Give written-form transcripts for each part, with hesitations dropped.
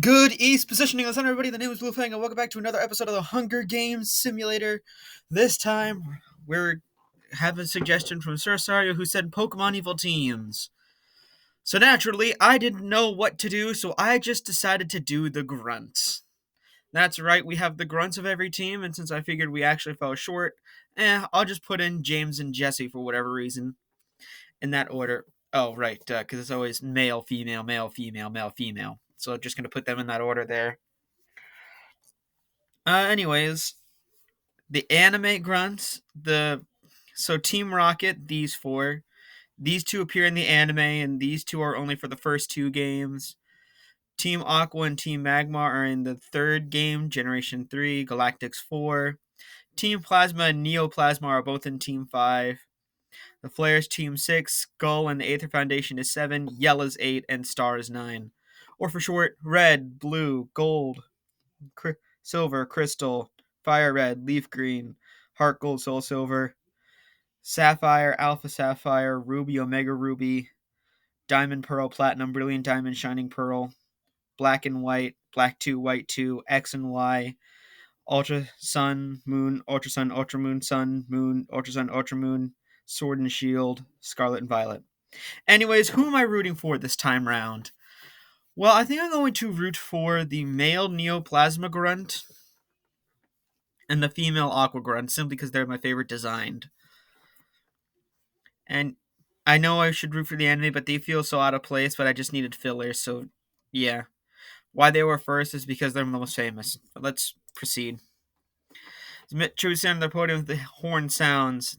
Good East positioning. Listen, everybody. The name is Blue Fang, and welcome back to another episode of the Hunger Games Simulator. This time, we're having a suggestion from Sir Sario, who said Pokemon Evil Teams. So naturally, I didn't know what to do, so I just decided to do the Grunts. That's right, we have the Grunts of every team, and since I figured we actually fell short, I'll just put in James and Jesse for whatever reason, in that order. Oh, right, because it's always male, female, male, female, male, female. So just going to put them in that order there. Anyways, the anime grunts, so Team Rocket, these four, these two appear in the anime, and these two are only for the first two games. Team Aqua and Team Magma are in the third game, Generation 3, Galactics 4. Team Plasma and Neoplasma are both in Team 5. The Flares Team 6, Skull and the Aether Foundation is 7, Yell is 8, and Star is 9. Or for short, Red, Blue, Gold, Silver, Crystal, Fire Red, Leaf Green, Heart Gold, Soul Silver, Sapphire, Alpha Sapphire, Ruby, Omega Ruby, Diamond Pearl, Platinum, Brilliant Diamond, Shining Pearl, Black and White, Black 2, White 2, X and Y, Ultra Sun, Moon, Ultra Moon, Sun, Ultra Sun, Ultra Moon, Sword and Shield, Scarlet and Violet. Anyways, who am I rooting for this time round? Well, I think I'm going to root for the male Neoplasma Grunt and the female Aqua Grunt, simply because they're my favorite designed. And I know I should root for the anime, but they feel so out of place, but I just needed fillers, so yeah. Why they were first is because they're the most famous. But let's proceed. Choose on the podium with the horn sounds.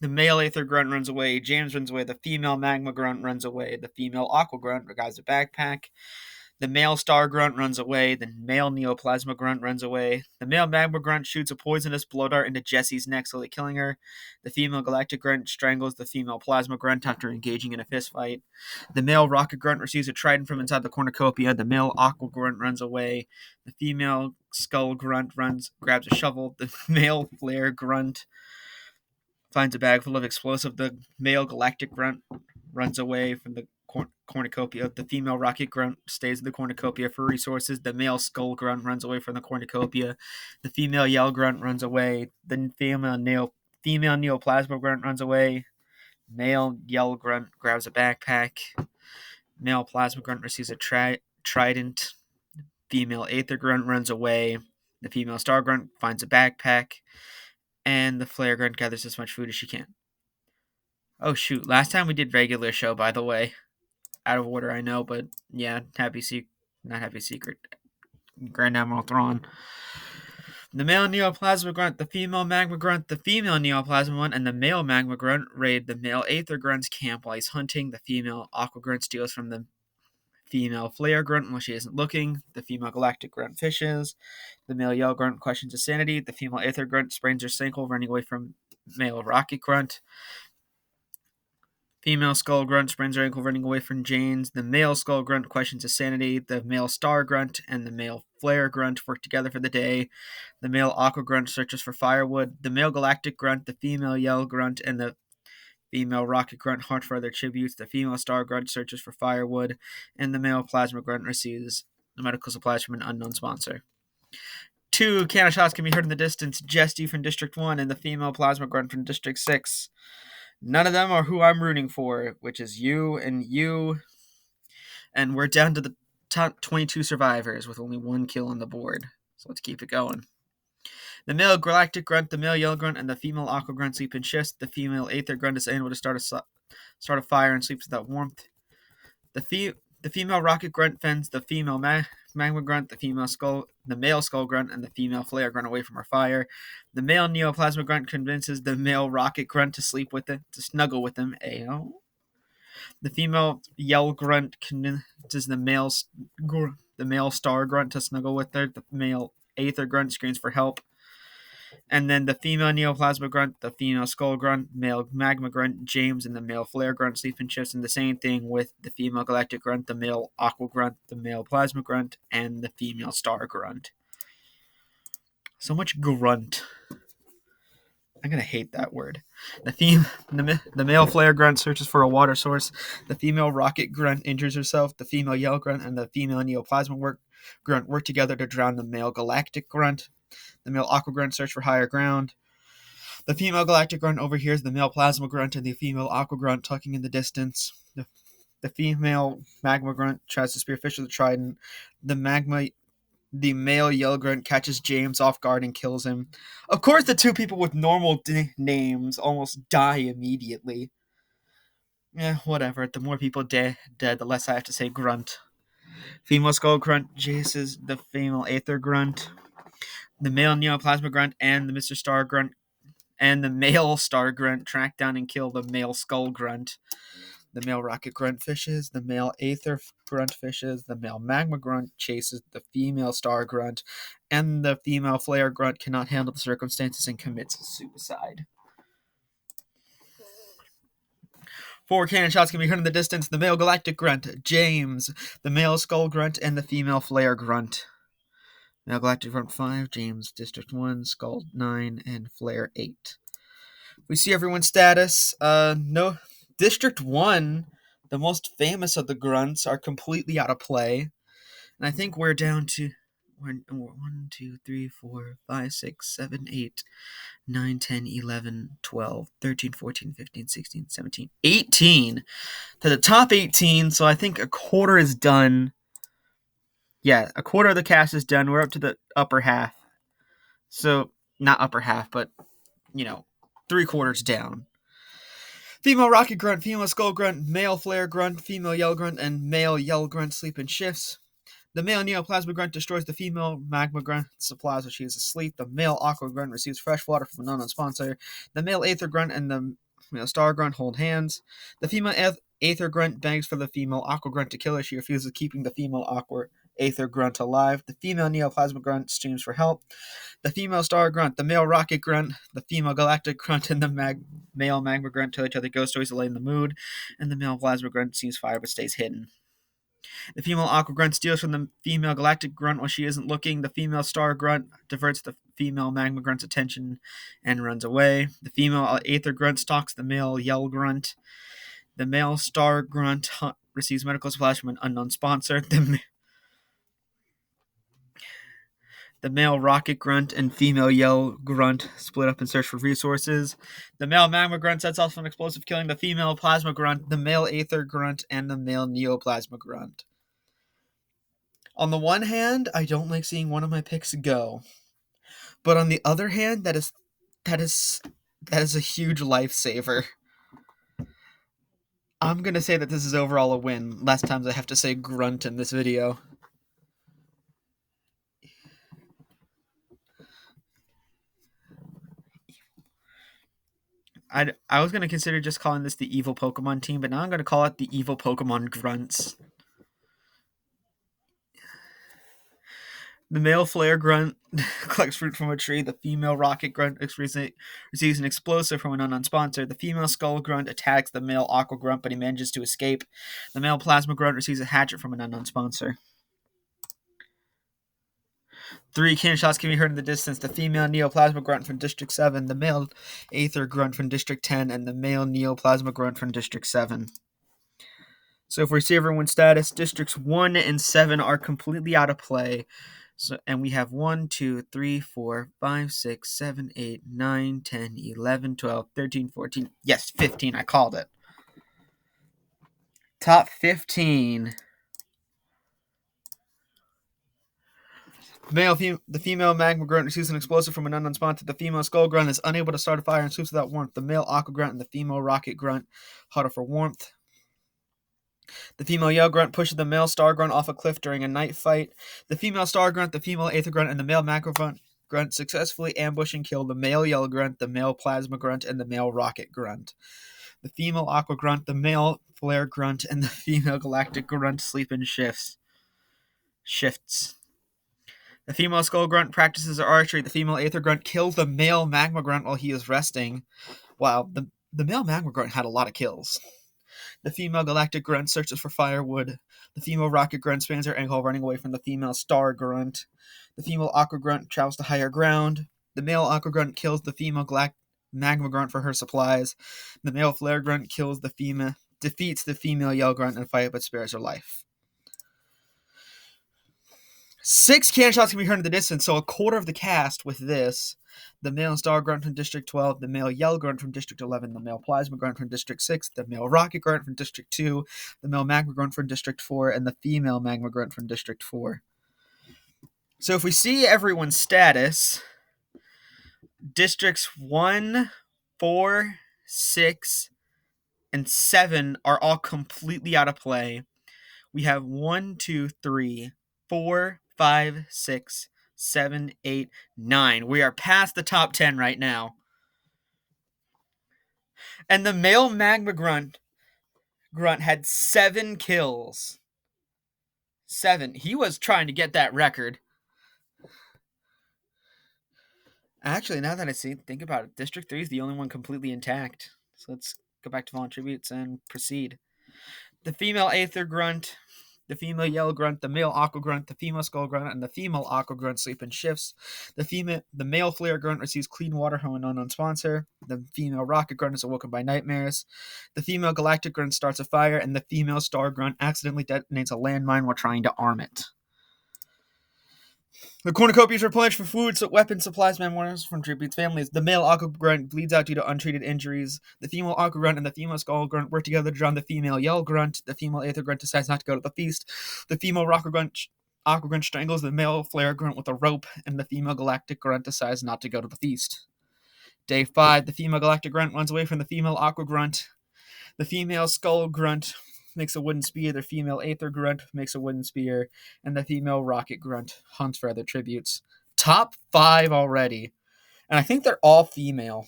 The male Aether Grunt runs away. James runs away. The female Magma Grunt runs away. The female Aqua Grunt regards a backpack. The male Star Grunt runs away. The male Neoplasma Grunt runs away. The male Magma Grunt shoots a poisonous blow dart into Jessie's neck, slowly killing her. The female Galactic Grunt strangles the female Plasma Grunt after engaging in a fistfight. The male Rocket Grunt receives a trident from inside the cornucopia. The male Aqua Grunt runs away. The female Skull Grunt grabs a shovel. The male Flare Grunt finds a bag full of explosive. The male Galactic Grunt runs away from the cornucopia. The female Rocket Grunt stays in the cornucopia for resources. The male Skull Grunt runs away from the cornucopia. The female Yell Grunt runs away. The female Neoplasma Grunt runs away. Male Yell Grunt grabs a backpack. Male Plasma Grunt receives a trident. Female Aether Grunt runs away. The female Star Grunt finds a backpack. And the Flare Grunt gathers as much food as she can. Oh shoot, last time we did regular show, by the way. Out of order, I know, but yeah, not Happy Secret. Grand Admiral Thrawn. The male Neoplasma Grunt, the female Magma Grunt, the female Neoplasma one, and the male Magma Grunt raid the male Aether Grunt's camp while he's hunting. The female Aqua Grunt steals from the female Flare Grunt while she isn't looking. The female Galactic Grunt fishes. The male Yell Grunt questions his sanity. The female Aether Grunt sprains her ankle running away from male Rocket Grunt. Female Skull Grunt sprains her ankle running away from James. The male Skull Grunt questions his sanity. The male Star Grunt and the male Flare Grunt work together for the day. The male Aqua Grunt searches for firewood. The male Galactic Grunt, the female Yell Grunt, and the female Rocket Grunt hunt for their tributes. The female Star Grunt searches for firewood. And the male Plasma Grunt receives medical supplies from an unknown sponsor. 2 cannon shots can be heard in the distance. Jesty from District 1 and the female Plasma Grunt from District 6. None of them are who I'm rooting for, which is you and you. And we're down to the top 22 survivors with only 1 kill on the board. So let's keep it going. The male Galactic Grunt, the male Yell Grunt, and the female Aqua Grunt sleep in shifts. The female Aether Grunt is unable to start a fire and sleeps without warmth. The female Rocket Grunt fends the female Magma Grunt, the male Skull Grunt, and the female Flare Grunt away from her fire. The male Neoplasma Grunt convinces the male Rocket Grunt to snuggle with him. Ayo. The female Yell Grunt convinces the male Star Grunt to snuggle with her. The male Aether Grunt screams for help. And then the female Neoplasma Grunt, the female Skull Grunt, male Magma Grunt, James, and the male Flare Grunt sleep in shifts. And the same thing with the female Galactic Grunt, the male Aqua Grunt, the male Plasma Grunt, and the female Star Grunt. So much grunt. I'm gonna hate that word. The male flare grunt searches for a water source. The female rocket grunt injures herself. The female yell grunt and the female neoplasma grunt work together to drown the male galactic grunt. The male aqua grunt search for higher ground. The female galactic grunt overhears the male plasma grunt and the female aqua grunt talking in the distance. The female magma grunt tries to spearfish the trident. The male yell grunt catches James off guard and kills him. Of course, the two people with normal names almost die immediately. Yeah, whatever. The more people dead, the less I have to say grunt. Female skull grunt chases the female aether grunt. The male neoplasma grunt and the Mr. Star grunt and the male star grunt track down and kill the male skull grunt. The male rocket grunt fishes, the male aether grunt fishes, the male magma grunt chases the female star grunt, and the female flare grunt cannot handle the circumstances and commits suicide. 4 cannon shots can be heard in the distance. The male galactic grunt, James, the male skull grunt, and the female flare grunt. Male galactic grunt 5, James, District 1, skull 9, and flare 8. We see everyone's status. No, District 1, the most famous of the grunts, are completely out of play. And I think we're down to 1, 2, 3, 4, 5, 6, 7, 8, 9, 10, 11, 12, 13, 14, 15, 16, 17, 18. To the top 18, so I think a quarter is done. Yeah, a quarter of the cast is done. We're up to the upper half. So, not upper half, but, 3/4 down. Female rocket grunt, female skull grunt, male flare grunt, female yell grunt, and male yell grunt sleep in shifts. The male neoplasma grunt destroys the female magma grunt supplies while she is asleep. The male aqua grunt receives fresh water from an unknown sponsor. The male aether grunt and the male star grunt hold hands. The female aether grunt begs for the female aqua grunt to kill her. She refuses, keeping the female aqua aether grunt alive. The female neoplasma grunt screams for help. The female star grunt, the male rocket grunt, the female galactic grunt, and the male magma grunt tell each other ghost stories to lighten the mood, and the male plasma grunt sees fire but stays hidden. The female aqua grunt steals from the female galactic grunt while she isn't looking. The female star grunt diverts the female magma grunt's attention and runs away. The female aether grunt stalks the male yell grunt. The male star grunt receives medical supplies from an unknown sponsor. The male rocket grunt and female yell grunt split up and search for resources. The male magma grunt sets off an explosive, killing the female plasma grunt, the male aether grunt, and the male neoplasma grunt. On the one hand, I don't like seeing one of my picks go. But on the other hand, that is a huge lifesaver. I'm going to say that this is overall a win. Last times I have to say grunt in this video. I was going to consider just calling this the evil Pokemon team, but now I'm going to call it the evil Pokemon Grunts. The male flare grunt collects fruit from a tree. The female rocket grunt receives an explosive from an unknown sponsor. The female skull grunt attacks the male aqua grunt, but he manages to escape. The male plasma grunt receives a hatchet from an unknown sponsor. 3 cannon shots can be heard in the distance. The female neoplasma grunt from District 7, the male aether grunt from District 10, and the male neoplasma grunt from District 7. So if we see everyone's status, Districts 1 and 7 are completely out of play. And we have 1, 2, 3, 4, 5, 6, 7, 8, 9, 10, 11, 12, 13, 14. Yes, 15. I called it. Top 15. The female magma grunt receives an explosive from an unknown sponsor. The female skull grunt is unable to start a fire and swoops without warmth. The male aqua grunt and the female rocket grunt huddle for warmth. The female yell grunt pushes the male star grunt off a cliff during a night fight. The female star grunt, the female aether grunt, and the male magma grunt successfully ambush and kill the male yell grunt, the male plasma grunt, and the male rocket grunt. The female aqua grunt, the male flare grunt, and the female galactic grunt sleep in shifts. The female skull grunt practices archery. The female aether grunt kills the male magma grunt while he is resting. Wow, the male magma grunt had a lot of kills. The female galactic grunt searches for firewood. The female rocket grunt spans her ankle running away from the female star grunt. The female aqua grunt travels to higher ground. The male aqua grunt kills the female magma grunt for her supplies. The male flare grunt defeats the female yell grunt in a fight but spares her life. 6 cannon shots can be heard in the distance, so a quarter of the cast with this. The male star grunt from District 12, the male yell grunt from District 11, the male plasma grunt from District 6, the male rocket grunt from District 2, the male magma grunt from District 4, and the female magma grunt from District 4. So if we see everyone's status, Districts 1, 4, 6, and 7 are all completely out of play. We have 1, 2, 3, 4, 5, 6, 7, 8, 9. We are past the top 10 right now. And the male magma grunt had 7 kills. 7. He was trying to get that record. Actually, now that I think about it, District 3 is the only one completely intact. So let's go back to volunteer tributes and proceed. The female aether grunt, the female yell grunt, the male aqua grunt, the female skull grunt, and the female aqua grunt sleep in shifts. The male flare grunt receives clean water from an unknown sponsor. The female rocket grunt is awoken by nightmares. The female galactic grunt starts a fire, and the female star grunt accidentally detonates a landmine while trying to arm it. The cornucopias replenished for food, weapons, supplies, memoirs from tributes' families. The male aqua grunt bleeds out due to untreated injuries. The female aqua grunt and the female skull grunt work together to drown the female yell grunt. The female aether grunt decides not to go to the feast. The female aqua grunt strangles the male flare grunt with a rope, and the female galactic grunt decides not to go to the feast. Day 5, the female galactic grunt runs away from the female aqua grunt. The female skull grunt makes a wooden spear, the female aether grunt makes a wooden spear, and the female rocket grunt hunts for other tributes. Top 5 already. And I think they're all female.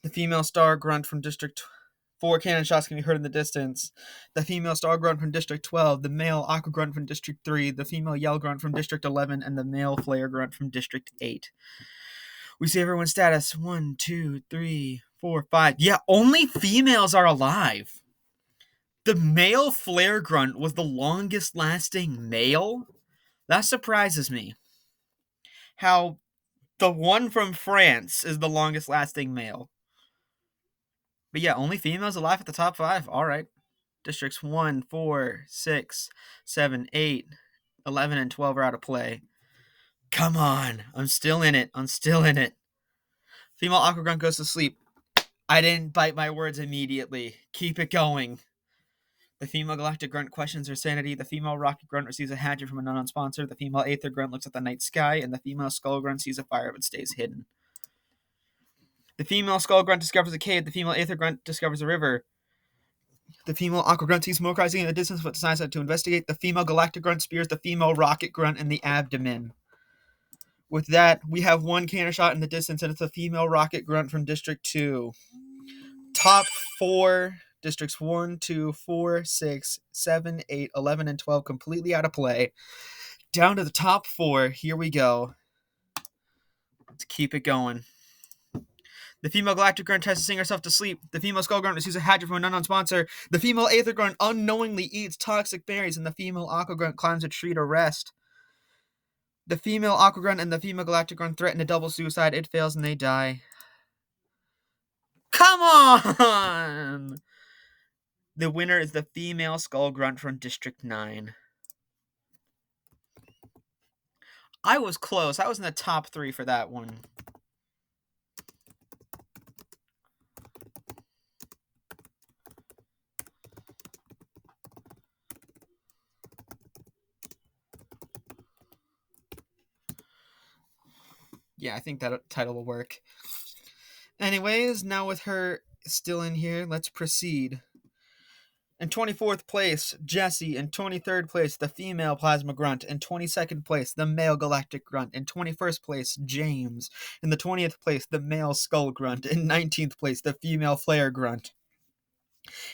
The female star grunt from District 4 cannon shots can be heard in the distance. The female star grunt from District 12, the male aqua grunt from District 3, the female yell grunt from District 11, and the male flare grunt from District 8. We see everyone's status. 1, 2, 3, 4, 5. Yeah, only females are alive. The male flare grunt was the longest lasting male? That surprises me. How the one from France is the longest lasting male. But yeah, only females alive at the top 5. Alright. Districts 1, 4, 6, 7, 8, 11, and 12 are out of play. Come on. I'm still in it. Female aqua grunt goes to sleep. I didn't bite my words immediately. Keep it going. The female galactic grunt questions her sanity. The female rocket grunt receives a hatchet from an unknown sponsor. The female aether grunt looks at the night sky, and the female skull grunt sees a fire but stays hidden. The female skull grunt discovers a cave. The female aether grunt discovers a river. The female aqua grunt sees smoke rising in the distance but decides to investigate. The female galactic grunt spears the female rocket grunt in the abdomen. With that, we have 1 cannon shot in the distance, and it's a female rocket grunt from District 2. Top 4... Districts 1, 2, 4, 6, 7, 8, 11, and 12 completely out of play. Down to the top 4. Here we go. Let's keep it going. The female galactic grunt tries to sing herself to sleep. The female skull grunt receives a hatchet from an unknown sponsor. The female aether grunt unknowingly eats toxic berries, and the female aqua grunt climbs a tree to rest. The female aqua grunt and the female galactic grunt threaten a double suicide. It fails and they die. Come on! The winner is the female skull grunt from District 9. I was close. I was in the top 3 for that one. Yeah, I think that title will work. Anyways, now with her still in here, let's proceed. In 24th place, Jesse. In 23rd place, the female plasma grunt. In 22nd place, the male galactic grunt. In 21st place, James. In the 20th place, the male skull grunt. In 19th place, the female flare grunt.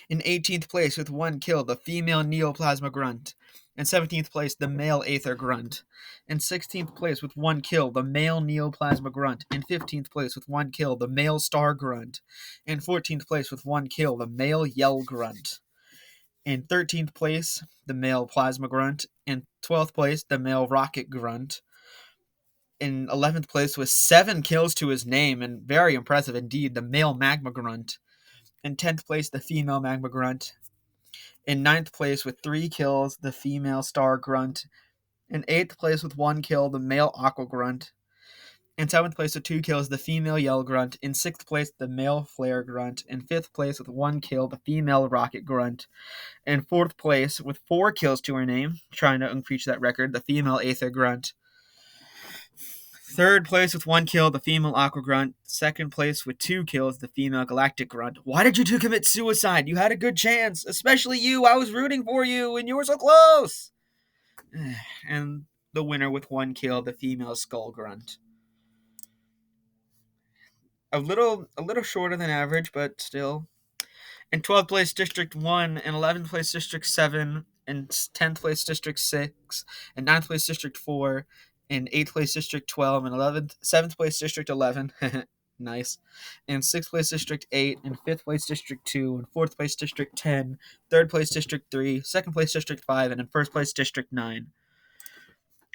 In 18th place, with 1 kill, the female neoplasma grunt. In 17th place, the male aether grunt. In 16th place, with 1 kill, the male neoplasma grunt. In 15th place, with 1 kill, the male star grunt. In 14th place, with 1 kill, the male yell grunt. In 13th place, the male plasma grunt. In 12th place, the male rocket grunt. in 11th place with 7 kills to his name, and very impressive indeed, the male magma grunt. In 10th place, the female magma grunt. In 9th place with 3 kills, the female star grunt. In 8th place with 1 kill, the male aqua grunt. In 7th place with 2 kills, the female yell grunt. In 6th place, the male flare grunt. In 5th place with 1 kill, the female rocket grunt. In 4th place with 4 kills to her name, trying to increase that record, the female aether grunt. 3rd place with 1 kill, the female aqua grunt. 2nd place with 2 kills, the female galactic grunt. Why did you two commit suicide? You had a good chance, especially you. I was rooting for you, and you were so close. And the winner with 1 kill, the female skull grunt. A little shorter than average, but still. In 12th place, District 1. In 11th place, District 7. In 10th place, District 6. In 9th place, District 4. In 8th place, District 12. In 7th place, District 11. Nice. In 6th place, District 8. In 5th place, District 2. In 4th place, District 10. 3rd place, District 3. 2nd place, District 5. And in 1st place, District 9.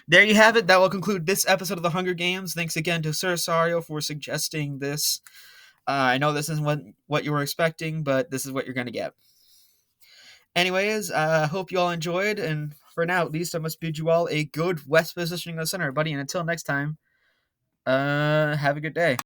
There you have it. That will conclude this episode of the Hunger Games. Thanks again to Sir Sario for suggesting this. I know this isn't what you were expecting, but this is what you're going to get. Anyways, I hope you all enjoyed, and for now, at least, I must bid you all a good west positioning of the center, buddy, and until next time, have a good day.